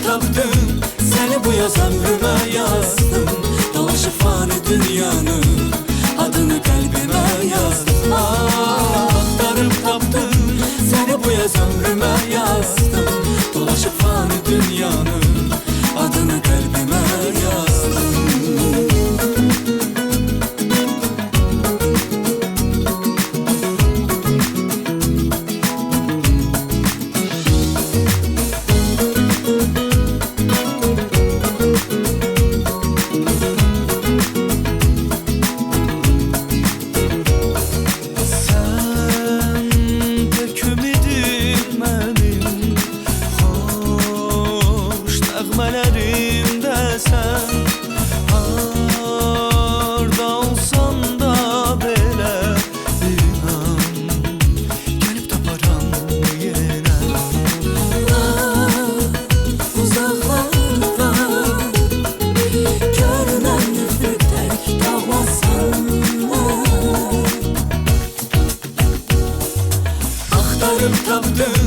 Tapdım seni bu yaz ömrüme yazdım. Dolaşıp fani dünyanı adını kalbime yazdım. Aktarıp tapdım seni bu yaz ömrüme yazdım. Dolaşıp fani dünyanı adını kalbime yazdım. Nəğmələrimdə sən harda olsan da belə inan, gəlib taparam yenə. Uzaqlarda görünən nüfrük tək dağlasan. Axtarıb tapdım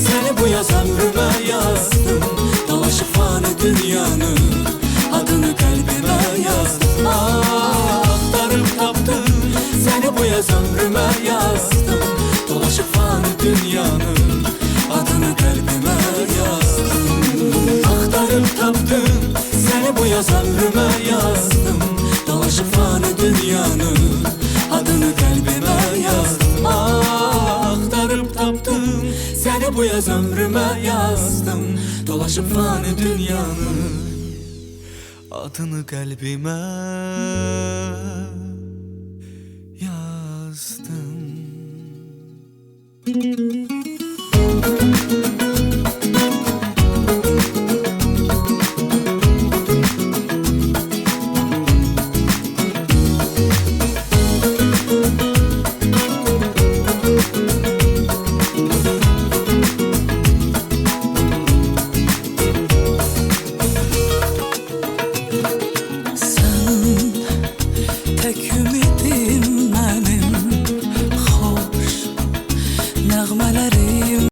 səni bu yaz ömrümə yazdım. Dolaşıp fani dünyanı adını kalbime yazdım. Aktarıp tapdım seni bu yaz ömrüme yazdım. Dolaşıp fani dünyanı adını kalbime yazdım. Aktarıp tapdım seni bu yaz ömrüme yazdım. Dolaşıp fani dünyanı adını kalbime yazdım. Aktarıp tapdım seni bu yaz ömrüme yazdım. Dolaşıp fani dünyanın adını kalbime yazdım.